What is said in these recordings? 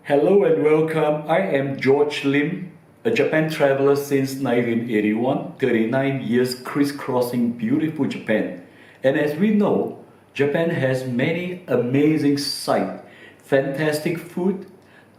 Hello and welcome. I am George Lim, a Japan traveler since 1981, 39 years crisscrossing beautiful Japan. And as we know, Japan has many amazing sights, fantastic food,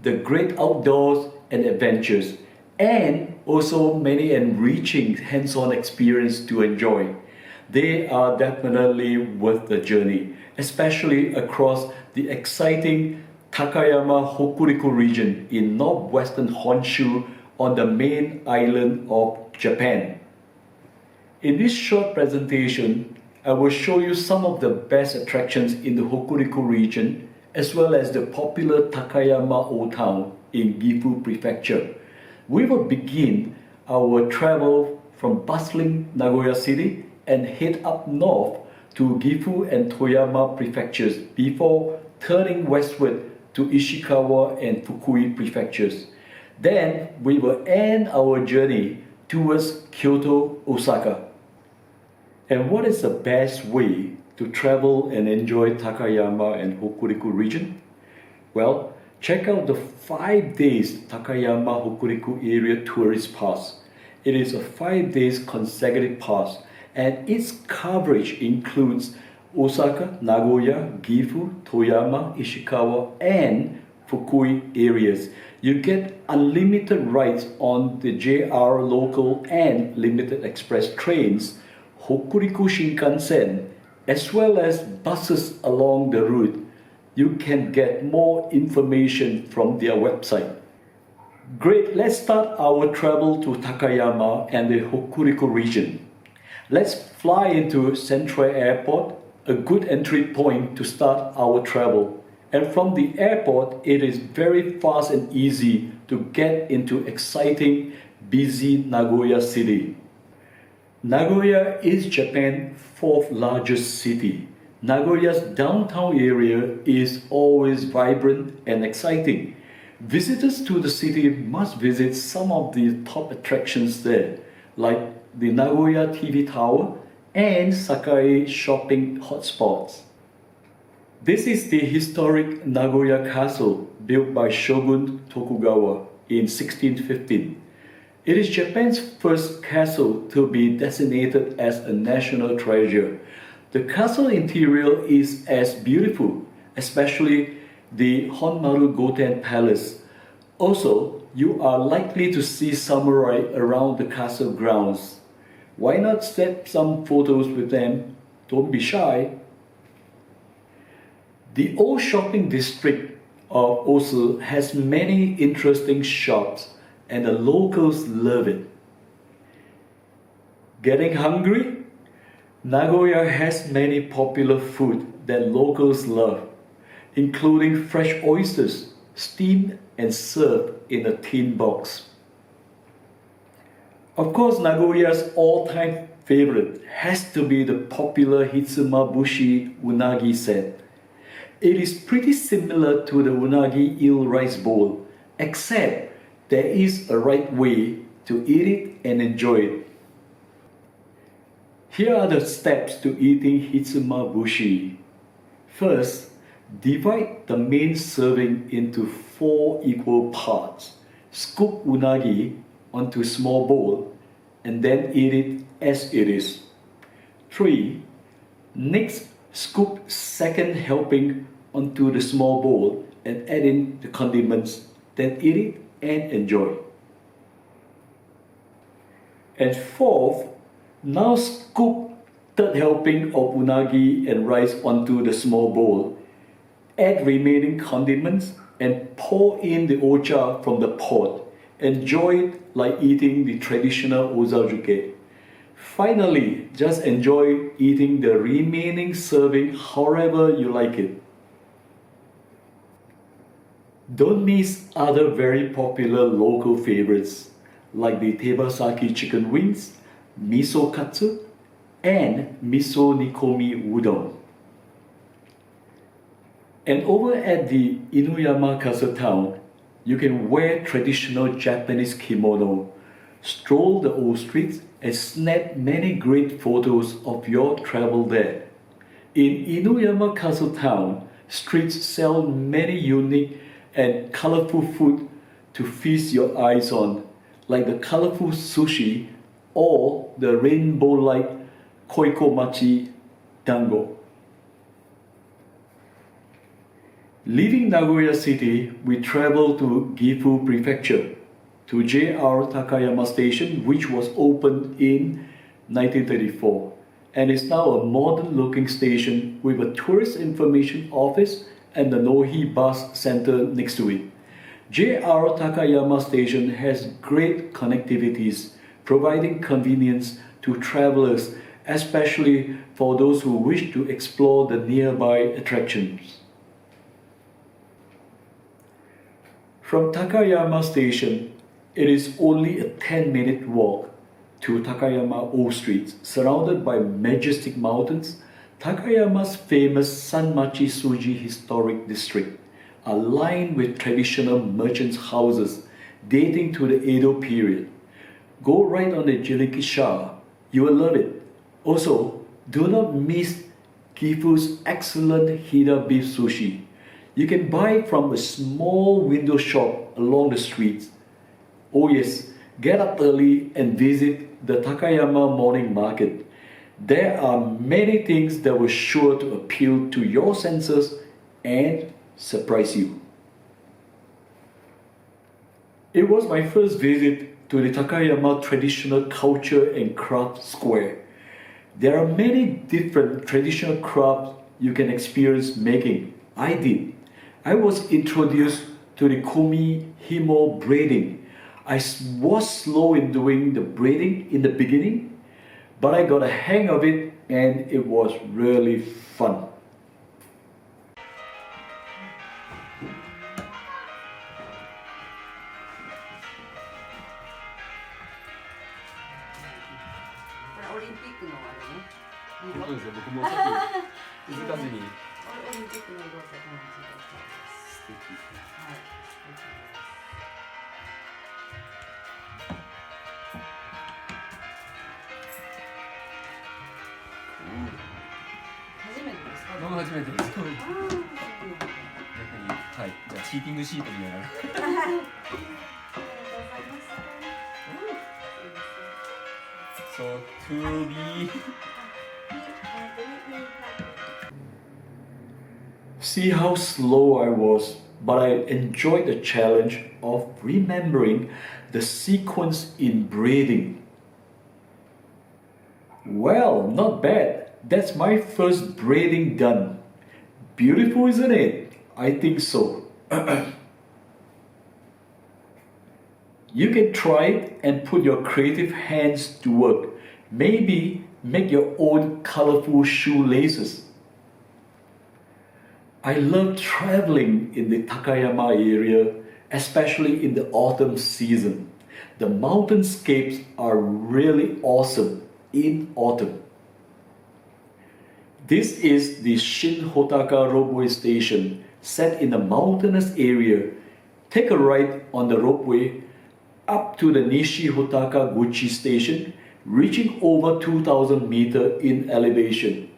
the great outdoors and adventures, and also many enriching hands-on experience to enjoy. They are definitely worth the journey, especially across the exciting Takayama-Hokuriku region in northwestern Honshu on the main island of Japan. In this short presentation, I will show you some of the best attractions in the Hokuriku region as well as the popular Takayama Old Town in Gifu Prefecture. We will begin our travel from bustling Nagoya City and head up north to Gifu and Toyama prefectures before turning westward to Ishikawa and Fukui prefectures. Then we will end our journey towards Kyoto, Osaka. And what is the best way to travel and enjoy Takayama and Hokuriku region? Well, check out the 5 days Takayama Hokuriku area tourist pass. It is a 5 days consecutive pass and its coverage includes Osaka, Nagoya, Gifu, Toyama, Ishikawa, and Fukui areas. You get unlimited rides on the JR local and limited express trains, Hokuriku Shinkansen, as well as buses along the route. You can get more information from their website. Great, let's start our travel to Takayama and the Hokuriku region. Let's fly into Central Airport, a good entry point to start our travel. And from the airport, it is very fast and easy to get into exciting, busy Nagoya City. Nagoya is Japan's 4th largest city. Nagoya's downtown area is always vibrant and exciting. Visitors to the city must visit some of the top attractions there, like the Nagoya TV Tower and Sakae shopping hotspots. This is the historic Nagoya Castle built by Shogun Tokugawa in 1615. It is Japan's first castle to be designated as a national treasure. The castle interior is as beautiful, especially the Honmaru Goten Palace. Also, you are likely to see samurai around the castle grounds. Why not snap some photos with them? Don't be shy. The old shopping district of Osu has many interesting shops and the locals love it. Getting hungry? Nagoya has many popular food that locals love, including fresh oysters, steamed and served in a tin box. Of course, Nagoya's all-time favorite has to be the popular Hitsumabushi unagi set. It is pretty similar to the unagi eel rice bowl, except there is a right way to eat it and enjoy it. Here are the steps to eating Hitsumabushi. First, divide the main serving into 4 equal parts. Scoop unagi onto a small bowl and then eat it as it is. 3. Next, scoop second helping onto the small bowl and add in the condiments, then eat it and enjoy. And 4th, now scoop third helping of unagi and rice onto the small bowl. Add remaining condiments and pour in the ocha from the pot. Enjoy it like eating the traditional ozazuke. Finally, just enjoy eating the remaining serving however you like it. Don't miss other very popular local favorites like the tebasaki chicken wings, miso katsu, and miso nikomi udon. And over at the Inuyama Castle Town, you can wear traditional Japanese kimono, stroll the old streets, and snap many great photos of your travel there. In Inuyama Castle Town, streets sell many unique and colorful food to feast your eyes on, like the colorful sushi or the rainbow-like koikomachi dango. Leaving Nagoya City, we traveled to Gifu Prefecture, to JR Takayama Station, which was opened in 1934 and is now a modern-looking station with a tourist information office and the Nohi Bus Center next to it. JR Takayama Station has great connectivities, providing convenience to travelers, especially for those who wish to explore the nearby attractions. From Takayama Station, it is only a 10-minute walk to Takayama Old Street, surrounded by majestic mountains. Takayama's famous Sanmachi Suji Historic District are lined with traditional merchants' houses dating to the Edo period. Go right on the Jinrikisha, you will love it. Also, do not miss Gifu's excellent Hida beef sushi. You can buy from a small window shop along the streets. Oh yes, get up early and visit the Takayama morning market. There are many things that were sure to appeal to your senses and surprise you. It was my first visit to the Takayama Traditional Culture and Craft Square. There are many different traditional crafts you can experience making. I did. I was introduced to the Kumi Himo braiding. I was slow in doing the braiding in the beginning, but I got a hang of it and it was really fun. So to be See how slow I was, but I enjoyed the challenge of remembering the sequence in braiding. Well, not bad. That's my first braiding done. Beautiful, isn't it? I think so. You can try it and put your creative hands to work. Maybe make your own colorful shoelaces. I love traveling in the Takayama area, especially in the autumn season. The mountainscapes are really awesome in autumn. This is the Shin Hotaka Ropeway Station, set in a mountainous area. Take a ride on the ropeway up to the Nishi Hotaka Guchi Station, reaching over 2,000 meters in elevation.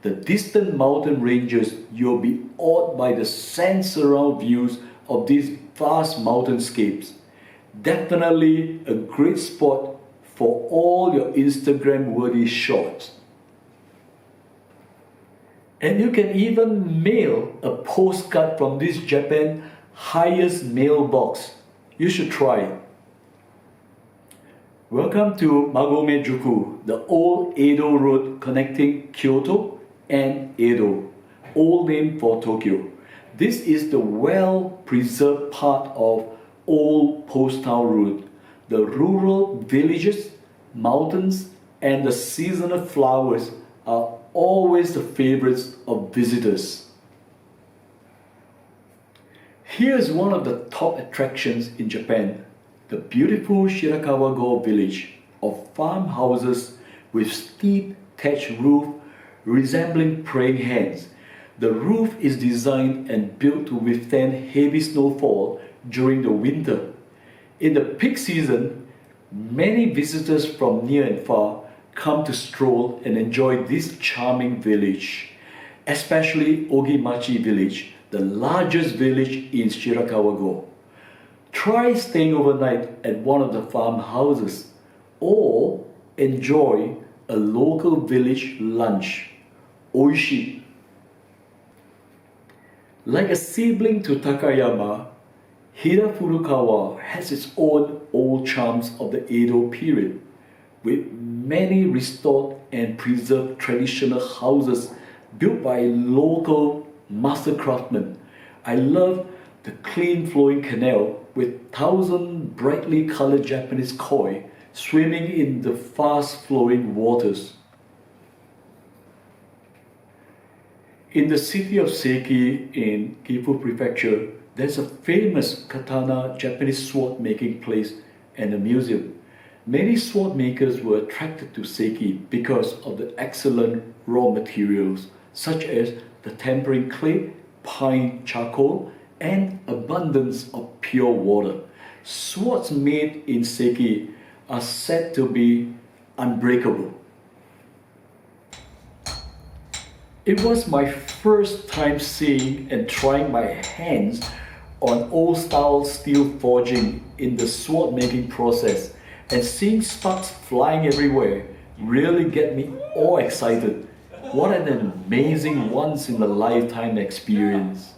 The distant mountain ranges, you'll be awed by the sense-around views of these vast mountainscapes. Definitely a great spot for all your Instagram-worthy shots. And you can even mail a postcard from this Japan's highest mailbox. You should try it. Welcome to Magome-juku, the old Edo road connecting Kyoto and Edo, old name for Tokyo. This is the well-preserved part of Old Post Town Road. The rural villages, mountains, and the seasonal flowers are always the favorites of visitors. Here's one of the top attractions in Japan, the beautiful Shirakawa-go village of farmhouses with steep thatched roof resembling praying hands. The roof is designed and built to withstand heavy snowfall during the winter. In the peak season, many visitors from near and far come to stroll and enjoy this charming village, especially Ogimachi village, the largest village in Shirakawa-go. Try staying overnight at one of the farmhouses or enjoy a local village lunch. Oishi. Like a sibling to Takayama, Hirafurukawa has its own old charms of the Edo period, with many restored and preserved traditional houses built by local master craftsmen. I love the clean flowing canal with 1,000 brightly colored Japanese koi swimming in the fast flowing waters. In the city of Seiki in Gifu Prefecture, there's a famous katana Japanese sword making place and a museum. Many sword makers were attracted to Seiki because of the excellent raw materials such as the tempering clay, pine charcoal, and abundance of pure water. Swords made in Seiki are said to be unbreakable. It was my first time seeing and trying my hands on old-style steel forging in the sword making process, and seeing sparks flying everywhere really get me all excited. What an amazing once-in-a-lifetime experience.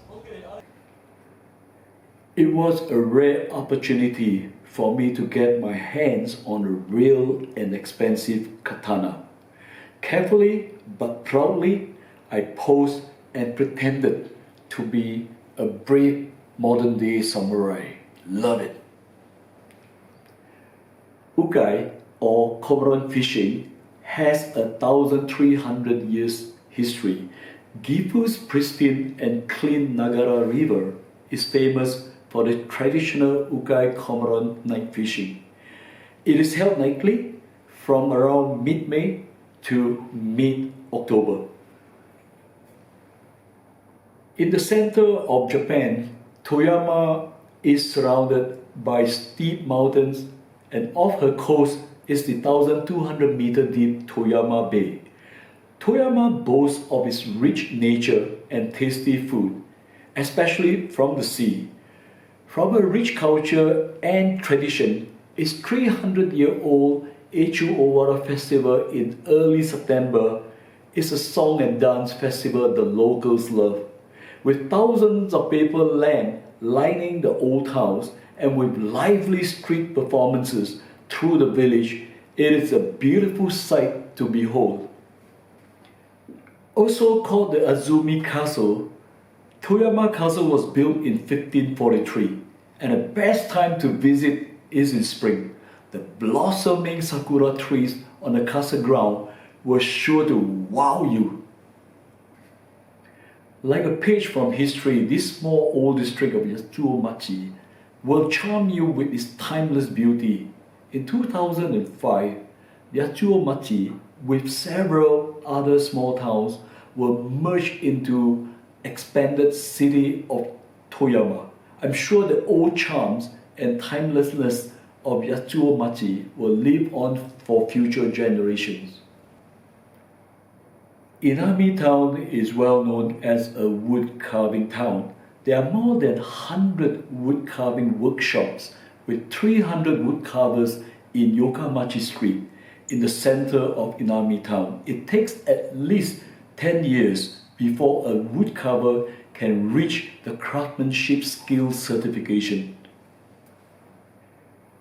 It was a rare opportunity for me to get my hands on a real and expensive katana. Carefully but proudly, I posed and pretended to be a brave modern-day samurai. Love it. Ukai, or cormorant fishing, has 1,300 years history. Gifu's pristine and clean Nagara River is famous for the traditional Ukai cormorant night fishing. It is held nightly from around mid-May to mid-October. In the center of Japan, Toyama is surrounded by steep mountains, and off her coast is the 1,200 meter deep Toyama Bay. Toyama boasts of its rich nature and tasty food, especially from the sea. From a rich culture and tradition, its 300-year-old Echu Owara festival in early September is a song and dance festival the locals love. With thousands of paper lamps lining the old towns and with lively street performances through the village, it is a beautiful sight to behold. Also called the Azumi Castle, Toyama Castle was built in 1543, and the best time to visit is in spring. The blossoming sakura trees on the castle ground were sure to wow you. Like a page from history, this small old district of Yatsuomachi will charm you with its timeless beauty. In 2005, Yatsuomachi, with several other small towns, were merged into expanded city of Toyama. I'm sure the old charms and timelessness of Yatsuomachi will live on for future generations. Inami town is well known as a wood carving town. There are more than 100 wood carving workshops with 300 wood carvers in Yokamachi Street in the center of Inami town. It takes at least 10 years before a wood carver can reach the craftsmanship skills certification.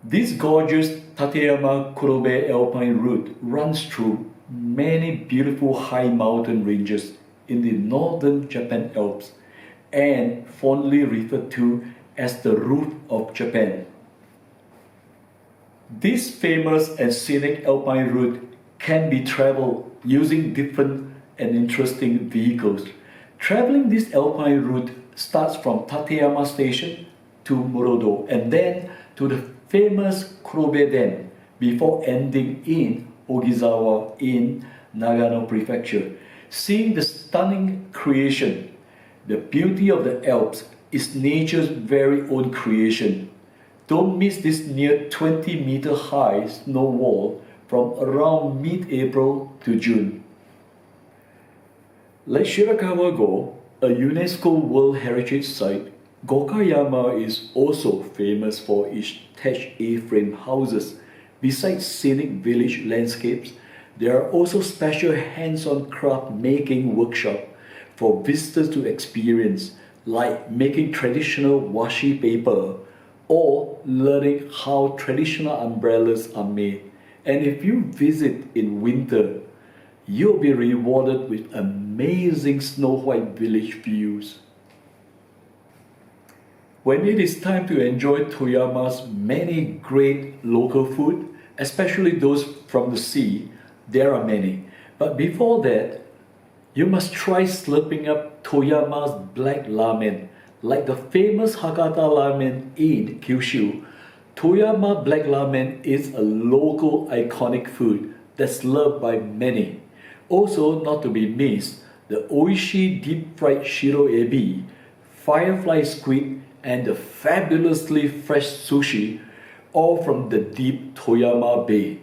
This gorgeous Tateyama-Kurobe alpine route runs through many beautiful high mountain ranges in the northern Japan Alps and fondly referred to as the roof of Japan. This famous and scenic alpine route can be traveled using different and interesting vehicles. Traveling this alpine route starts from Tateyama Station to Murodo and then to the famous Kurobe Dam before ending in Ogizawa in Nagano Prefecture. Seeing the stunning creation, the beauty of the Alps is nature's very own creation. Don't miss this near 20-meter high snow wall from around mid-April to June. Like Shirakawa-go, A UNESCO World Heritage Site, Gokayama is also famous for its thatched A-frame houses. Besides scenic village landscapes, there are also special hands-on craft making workshops for visitors to experience, like making traditional washi paper or learning how traditional umbrellas are made. And if you visit in winter, you'll be rewarded with amazing snow white village views. When it is time to enjoy Toyama's many great local food, especially those from the sea, there are many. But before that, you must try slurping up Toyama's black ramen. Like the famous Hakata ramen in Kyushu, Toyama black ramen is a local iconic food that's loved by many. Also, not to be missed, the Oishi deep fried shiro ebi, firefly squid, and the fabulously fresh sushi, all from the deep Toyama Bay.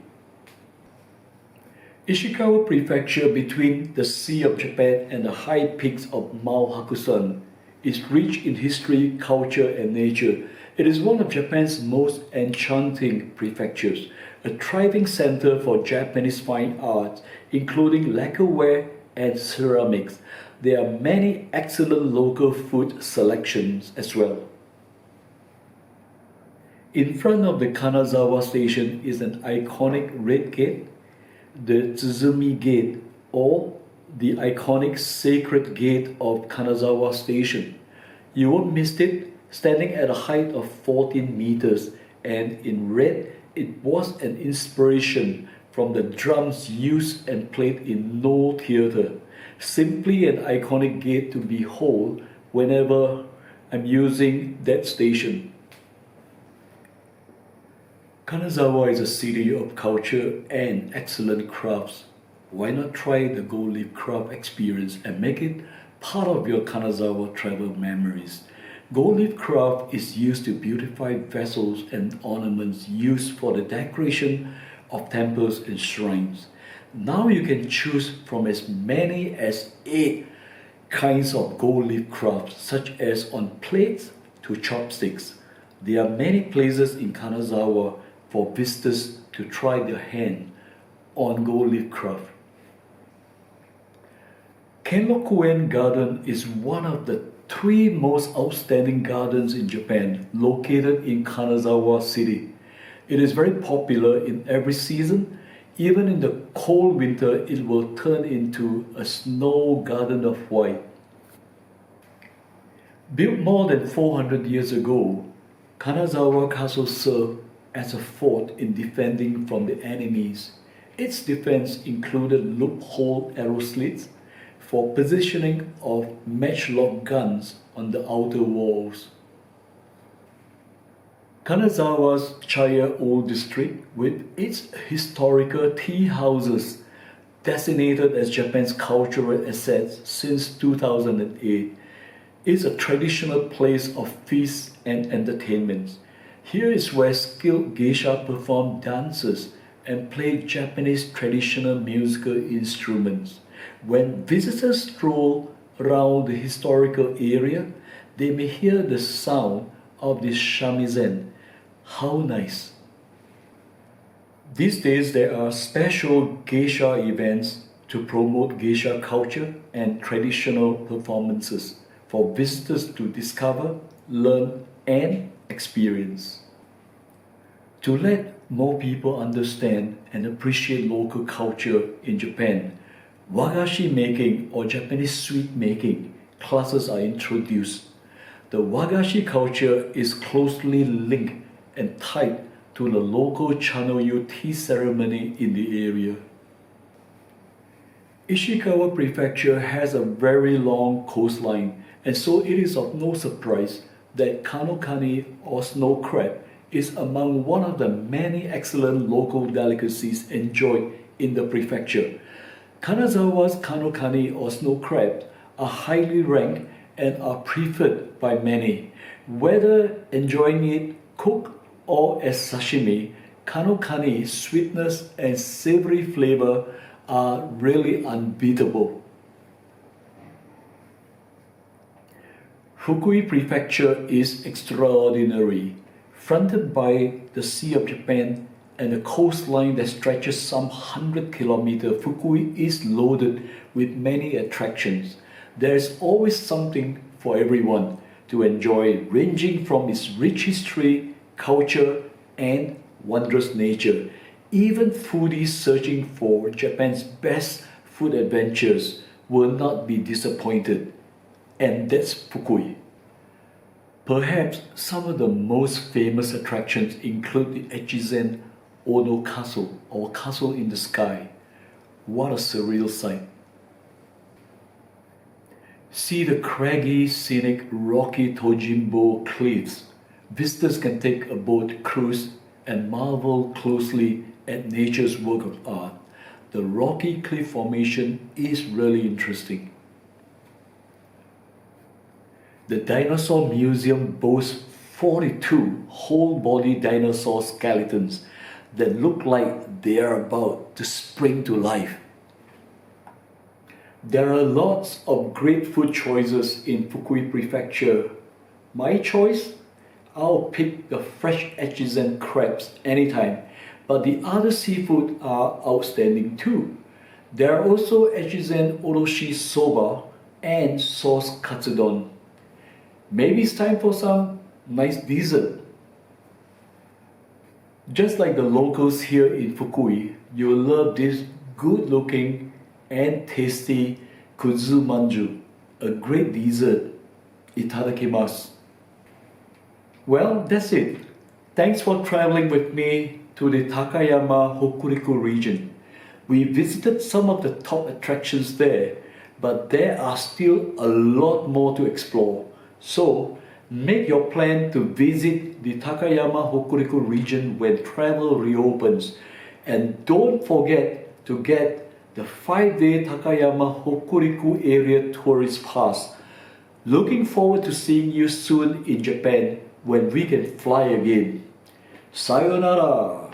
Ishikawa Prefecture, between the Sea of Japan and the high peaks of Mount Hakusan, is rich in history, culture, and nature. It is one of Japan's most enchanting prefectures, a thriving center for Japanese fine arts, including lacquerware and ceramics. There are many excellent local food selections as well. In front of the Kanazawa station is an iconic red gate, the Tsuzumi Gate, or the iconic Sacred Gate of Kanazawa Station. You won't miss it, standing at a height of 14 meters, and in red, it was an inspiration from the drums used and played in No Theatre. Simply an iconic gate to behold whenever I'm using that station. Kanazawa is a city of culture and excellent crafts. Why not try the gold leaf craft experience and make it part of your Kanazawa travel memories? Gold leaf craft is used to beautify vessels and ornaments used for the decoration of temples and shrines. Now you can choose from as many as 8 kinds of gold leaf crafts, such as on plates to chopsticks. There are many places in Kanazawa for visitors to try their hand on gold leaf craft. Kenrokuen Garden is one of the 3 most outstanding gardens in Japan, located in Kanazawa City. It is very popular in every season. Even in the cold winter, it will turn into a snow garden of white. Built more than 400 years ago, Kanazawa Castle served as a fort in defending from the enemies. Its defense included loophole arrow slits for positioning of matchlock guns on the outer walls. Kanazawa's Chaya Old District, with its historical tea houses, designated as Japan's cultural assets since 2008, is a traditional place of feasts and entertainments. Here is where skilled geisha perform dances and play Japanese traditional musical instruments. When visitors stroll around the historical area, they may hear the sound of the shamisen. How nice! These days there are special geisha events to promote geisha culture and traditional performances for visitors to discover, learn, and experience. To let more people understand and appreciate local culture in Japan, wagashi making or Japanese sweet making classes are introduced. The wagashi culture is closely linked and tied to the local Chanoyu tea ceremony in the area. Ishikawa Prefecture has a very long coastline, and so it is of no surprise that kanokani or snow crab is among one of the many excellent local delicacies enjoyed in the prefecture. Kanazawa's kanokani or snow crabs are highly ranked and are preferred by many. Whether enjoying it cooked or as sashimi, kanokani's sweetness and savory flavor are really unbeatable. Fukui Prefecture is extraordinary. Fronted by the Sea of Japan and a coastline that stretches some 100 kilometers, Fukui is loaded with many attractions. There is always something for everyone to enjoy, ranging from its rich history, culture, and wondrous nature. Even foodies searching for Japan's best food adventures will not be disappointed. And that's Fukui. Perhaps some of the most famous attractions include the Echizen Ono Castle, or Castle in the Sky. What a surreal sight. See the craggy, scenic, rocky Tojimbo cliffs. Visitors can take a boat cruise and marvel closely at nature's work of art. The rocky cliff formation is really interesting. The Dinosaur Museum boasts 42 whole-body dinosaur skeletons that look like they are about to spring to life. There are lots of great food choices in Fukui Prefecture. My choice? I'll pick the fresh Echizen crabs anytime, but the other seafood are outstanding too. There are also Echizen Oroshi Soba and sauce katsudon. Maybe it's time for some nice dessert. Just like the locals here in Fukui, you'll love this good-looking and tasty kudzu manju, a great dessert. Itadakimasu. Well, that's it. Thanks for traveling with me to the Takayama-Hokuriku region. We visited some of the top attractions there, but there are still a lot more to explore. So, make your plan to visit the Takayama-Hokuriku region when travel reopens. And don't forget to get the 5-day Takayama-Hokuriku area tourist pass. Looking forward to seeing you soon in Japan when we can fly again. Sayonara!